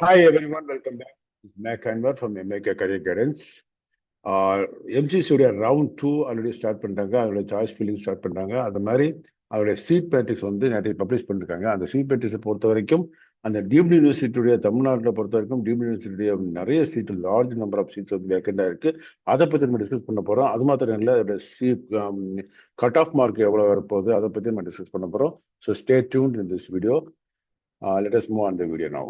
Hi everyone, welcome back. Mac Anwar from MAK Career Guidance. எம்சிசியோடைய round 2 already start பண்ணிட்டாங்க. அதோட choice filling start பண்ணிட்டாங்க. அது மாதிரி அவருடைய சீட் மேட்ரிக்ஸ் வந்து நிறைய பப்ளிஷ் பண்ணிருக்காங்க. அந்த சீட் மேட்ரிக்ஸை பொறுத்த வரைக்கும் அந்த டீம்டு யூனிவர்சிட்டியுடைய தமிழ்நாட்டில் பொறுத்த வரைக்கும் டீம்டு யூனிவர்சிட்டியுடைய நிறைய சீட்டு, லார்ஜ் நம்பர் ஆஃப் சீட்ஸ் வந்து வேக்கண்டாக இருக்கு. அதை பற்றி நம்ம டிஸ்கஸ் பண்ண போறோம். அது மாத்திரம் இல்லை, அதோட சீட் கட் ஆஃப் மார்க் எவ்வளவு வரப்போகுது அதை பற்றி நம்ம டிஸ்கஸ் பண்ண போறோம். So stay tuned in this video. Let us move on the video now.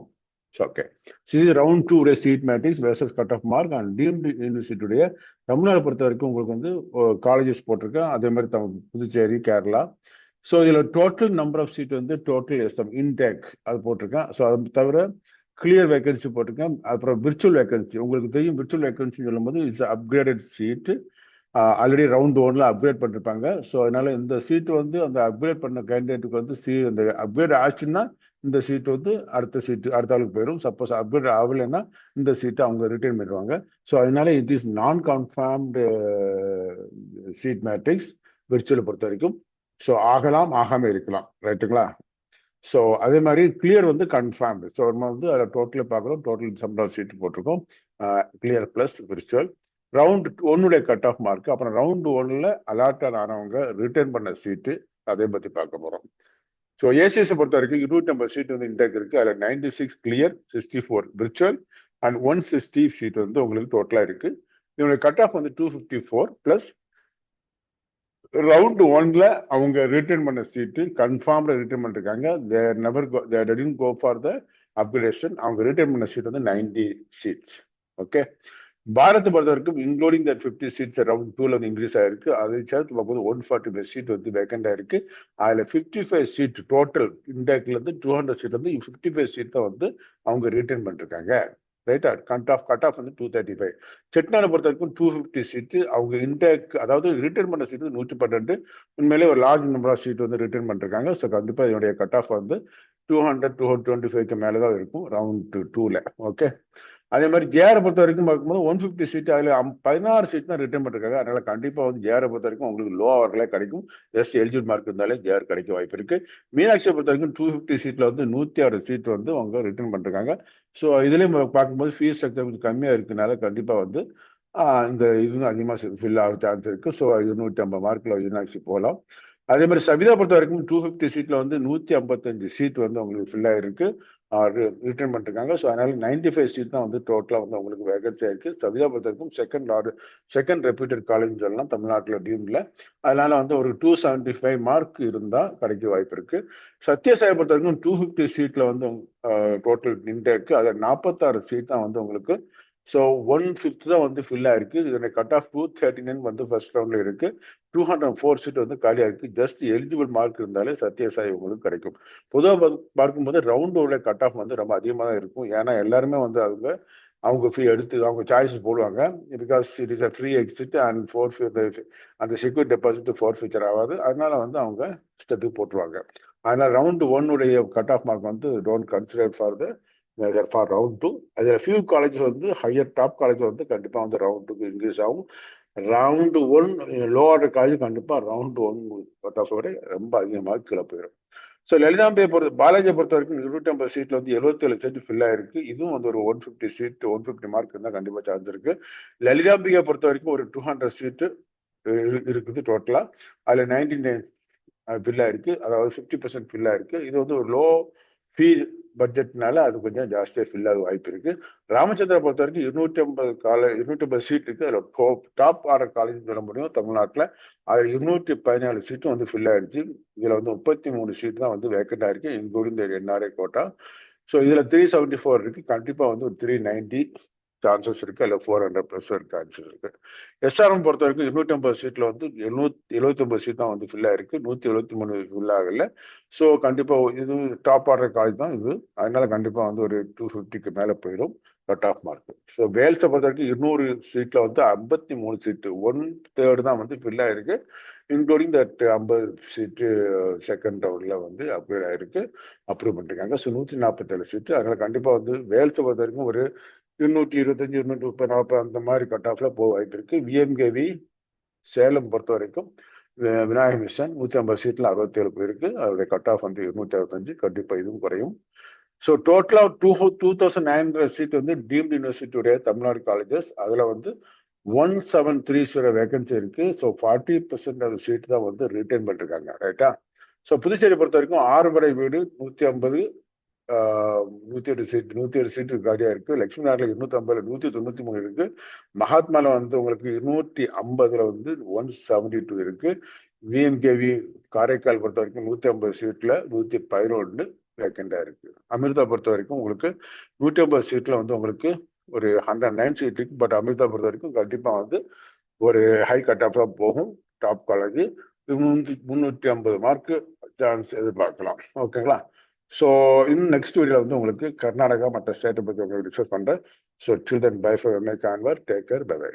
So, okay. This is round 2 seat matrix versus cut-off mark and deemed university today. Tamil Nadu பொறுத்த வரைக்கும் உங்களுக்கு வந்து காலேஜஸ் போட்டிருக்கேன். அதே மாதிரி புதுச்சேரி, கேரளா. ஸோ இதில் டோட்டல் நம்பர் ஆஃப் சீட் வந்து total SM intake அது போட்டிருக்கேன். ஸோ அது தவிர கிளியர் வேகன்சி போட்டிருக்கேன். அப்புறம் விர்ச்சுவல் வேகன்சி, உங்களுக்கு தெரியும் விர்ச்சுவல் வேகன்சி சொல்லும்போது it's upgraded seat. Already round 1ல அப்கிரேட் பண்ணிருப்பாங்க. ஸோ அதனால இந்த சீட் வந்து அந்த அப்கிரேட் பண்ண கேண்டிடேட்டுக்கு வந்து அந்த அப்கிரேட் ஆச்சுன்னா இந்த சீட் வந்து அடுத்த ஆளுக்கு போயிடும். சப்போஸ் அப்கிரேட் ஆகலைன்னா இந்த சீட்டை அவங்க ரிட்டைன் பண்ணிடுவாங்க. ஸோ அதனால இட் இஸ் நான் கன்ஃபார்ம்டு சீட் மேட்ரிக்ஸ் விர்ச்சுவலை பொறுத்த வரைக்கும். ஸோ ஆகலாம், ஆகாம இருக்கலாம், ரைட்டுங்களா? ஸோ அதே மாதிரி கிளியர் வந்து கன்ஃபார்ம்டு. ஸோ நம்ம வந்து அதில் டோட்டலில் பார்க்குறோம். டோட்டல் நம்பர் ஆஃப் சீட் போட்டிருக்கோம். Clear plus virtual. Round 1 cut off mark, அப்புறம் ரவுண்ட் 1ல அலாட்டட் ஆனவங்க ரிட்டர்ன் பண்ண சீட்டு, அதை பற்றி பார்க்க போறோம். ஸோ ஏசிஎஸ் பொறுத்த வரைக்கும் 250 சீட் வந்து இன்டேக் இருக்கு. அதில் 96 கிளியர், 64 விர்ச்சுவல் அண்ட் 160 சீட் வந்து உங்களுக்கு டோட்டலா இருக்கு. இதனுடைய கட் ஆஃப் வந்து 254 பிளஸ் ரவுண்ட் 1ல அவங்க ரிட்டர்ன் பண்ண சீட்டு கன்ஃபார்ம்ல ரிட்டர்ன் பண்ணிருக்காங்க. they didn't go for the upgradation. அவங்க ரிட்டர்ன் பண்ண சீட் வந்து 90 சீட்ஸ். ஓகே. பாரத்தை பொறுத்த வரைக்கும் இன்க்ளூடிங் தட் 50 சீட்ஸ் ரவுண்ட் 2ல வந்து இன்க்ரீஸ் ஆயிருக்கு. அதை சேர்த்து பார்க்கும்போது 145 சீட் வந்து வேக்கண்ட் ஆயிருக்கு. அதுல 55 சீட் டோட்டல் இன்டேக்ல இருந்து 200 சீட் வந்து 55 சீட் தான் வந்து அவங்க ரிட்டர்ன் பண்ணிருக்காங்க. ரைட்டா? கட் ஆஃப் வந்து 235. செட்நாடு பொறுத்த வரைக்கும் 250 சீட்டு அவங்க இன்டேக், அதாவது ரிட்டர்ன் பண்ண சீட் 112. உண்மையிலே ஒரு லார்ஜ் நம்பர் ஆஃப் சீட் வந்து ரிட்டர்ன் பண்ணிருக்காங்க. ஸோ கண்டிப்பா இதனுடைய கட் ஆஃப் வந்து 200 225க்கு மேலதான் இருக்கும் ரவுண்ட் 2ல. ஓகே. அதே மாதிரி ஜேஆரை பொறுத்த வரைக்கும் பார்க்கும்போது 150 சீட், அதுல 16 சீட் தான் ரிட்டர்ன் பண்ணிருக்காங்க. அதனால கண்டிப்பா வந்து ஜேஆரை பொறுத்த வரைக்கும் உங்களுக்கு லோ அவர்களே கிடைக்கும். எலிஜிபிள் மார்க் இருந்தாலே ஜேஆர் கிடைக்க வாய்ப்பு இருக்கு. மீனாட்சியை பொறுத்த வரைக்கும் 250 சீட்ல வந்து 106 சீட் வந்து அவங்க ரிட்டர்ன் பண்ணிருக்காங்க. ஸோ இதுலயும் பார்க்கும்போது ஃபீஸ் ஸ்ட்ரக்சர் கொஞ்சம் கம்மியா இருக்குனால கண்டிப்பா வந்து இந்த இது அதிகமாக ஃபில் ஆக சான்ஸ் இருக்கு. ஸோ 250 மார்க்ல மீனாட்சி போகலாம். அதே மாதிரி சவிதா பொறுத்த வரைக்கும் 250 சீட்ல வந்து 155 சீட் வந்து உங்களுக்கு ஃபில் ஆயிருக்கு, ரிட்டர்ன் பண்ணிருக்காங்க. ஸோ அதனால 95 சீட் தான் வந்து டோட்டலா வந்து உங்களுக்கு வேகன்சி ஆயிருக்கு. சவிதா பொறுத்த வரைக்கும் செகண்ட் ரெப்யூட்டட் காலேஜ் சொல்லலாம் தமிழ்நாட்டில் டீம்ல. அதனால வந்து ஒரு 275 மார்க் இருந்தா கிடைக்க வாய்ப்பு இருக்கு. சத்யசாயை பொறுத்த வரைக்கும் 250 சீட்ல வந்து டோட்டல் இன்டேக்கு, அதில் 46 சீட் தான் வந்து உங்களுக்கு. ஸோ 1/5 தான் வந்து ஃபில் ஆயிருக்கு. இதனை கட் ஆஃப் 239 வந்து ஃபர்ஸ்ட் ரவுண்ட்ல இருக்கு. 204 சீட் வந்து காலியா இருக்கு. ஜஸ்ட் எலிஜிபிள் மார்க் இருந்தாலே சத்யசாய் உங்களுக்கு கிடைக்கும். பொதுவாக பார்க்கும்போது ரவுண்டோட கட் ஆஃப் வந்து ரொம்ப அதிகமாக தான் இருக்கும். ஏன்னா எல்லாருமே வந்து அவங்க ஃபீ எடுத்து அவங்க சாய்ஸ் போடுவாங்க. Because it is a free exit and அந்த செக்யூரிட்டி டெபாசிட் ஃபோர் ஃபியூச்சர் ஆகாது. அதனால வந்து அவங்க இஷ்டத்துக்கு போட்டுருவாங்க. அதனால ரவுண்ட் 1 கட் ஆஃப் மார்க் வந்து டோன்ட் கன்சிடர் ஃபார் ரவுண்ட் 2. அதில் ஃபியூ காலேஜ் வந்து ஹையர் டாப் காலேஜ் வந்து கண்டிப்பா வந்து ரவுண்ட் 2க்கு இன்க்ரீஸ் ஆகும். ரவுண்ட் 1 லோவர் காலேஜ் கண்டிப்பா ரவுண்ட் 1 கட் ஆஃப் விட ரொம்ப அதிகமாக கீழே போயிடும். ஸோ லலிதாம்பியை பாலாஜியை பொறுத்த வரைக்கும் 250 சீட்ல வந்து 77 சீட் ஃபில் ஆயிருக்கு. இதுவும் வந்து ஒரு 150 சீட் 150 மார்க் இருந்தால் கண்டிப்பா சான்ஸ் இருக்கு. லலிதாம்பியை பொறுத்த வரைக்கும் ஒரு 200 சீட்டு இருக்குது டோட்டலா. அதுல 99 ஃபில் ஆயிருக்கு, அதாவது 50% ஃபில் ஆயிருக்கு. இது வந்து ஒரு லோ ஃபீ பட்ஜெட்னால அது கொஞ்சம் ஜாஸ்தியா ஃபில் ஆக வாய்ப்பு இருக்கு. ராமச்சந்திரா பொறுத்த வரைக்கும் 250 சீட் இருக்கு. அதுல டாப் ஆர்டர் காலேஜ் சொல்ல முடியும் தமிழ்நாட்டில். அதுல 214 சீட்டும் வந்து ஃபில் ஆயிடுச்சு. இதுல வந்து 33 சீட் தான் வந்து வேக்கண்ட் ஆயிருக்கு, including the NRI quota. So இதுல 374 இருக்கு. கண்டிப்பா வந்து ஒரு 390 சான்சஸ் இருக்கு, அல்ல 400 பிளஸ் ஒரு சான்சஸ் இருக்கு. எஸ்ஆர்எம் பொறுத்த வரைக்கும் 250 சீட்ல வந்து 79 சீட் தான் வந்து ஃபில் ஆயிருக்கு, 173 ஃபில் ஆகல. ஸோ கண்டிப்பா இது டாப் ஆர்டர் காலேஜ் தான் இது. அதனால கண்டிப்பா வந்து ஒரு 250க்கு மேல போயிடும் கட் ஆஃப் மார்க். ஸோ வேல்ஸை பொறுத்த வரைக்கும் 200 சீட்ல வந்து 53 சீட்டு 1/3 தான் வந்து ஃபில் ஆயிருக்கு, இன்க்ளூடிங் தட் 50 சீட்டு செகண்ட் ரவுண்ட்ல வந்து அப்கிரேட் ஆயிருக்கு, அப்ரூவ் பண்ணிருக்காங்க. ஸோ 147 சீட்டு. அதனால கண்டிப்பா வந்து வேல்ஸை பொறுத்த வரைக்கும் ஒரு 225 230 40 அந்த மாதிரி கட் ஆஃப்ல போக வாய்ப்பு இருக்கு. விஎம்கேவி சேலம் பொறுத்த வரைக்கும் விநாயக மிஷன் 150 சீட்ல 67 போயிருக்கு. அதோடைய கட் ஆஃப் வந்து 265. கண்டிப்பா இதுவும் குறையும். ஸோ டோட்டலா 2900 சீட் வந்து டீம்டு யூனிவர்சிட்டியுடைய தமிழ்நாடு காலேஜஸ். அதுல வந்து 1730 வேகன்சி இருக்கு. ஸோ 40% ஆஃப் சீட் தான் வந்து ரிட்டைன் பண்ணிருக்காங்க. ரைட்டா? ஸோ புதுச்சேரி பொறுத்த வரைக்கும் 6 படை வீடு 150, 108 சீட் 107 சீட்டு காலியா இருக்கு. லட்சுமி நகர்ல 250, 193 இருக்கு. மகாத்மால வந்து உங்களுக்கு 250 வந்து 172 இருக்கு. விஎன்கேவி காரைக்கால் பொறுத்த வரைக்கும் 150 சீட்ல 111 வேக்கண்டா இருக்கு. அமிர்தா பொறுத்த வரைக்கும் உங்களுக்கு 150 சீட்ல வந்து உங்களுக்கு ஒரு 109 சீட் இருக்கு. பட் அமிர்தா பொறுத்த வரைக்கும் கண்டிப்பா வந்து ஒரு ஹை கட் ஆஃப் போகும். டாப் காலேஜ் 350 மார்க் சான்ஸ் எதிர்பார்க்கலாம். ஓகேங்களா? ஸோ இன்னும் நெக்ஸ்ட் வீடியோல வந்து உங்களுக்கு கர்நாடகா மற்ற ஸ்டேட்டை பத்தி உங்களுக்கு டிஸ்கஸ் பண்றேன். So till then bye for my கான்வர், டேக் கேர், பை பை.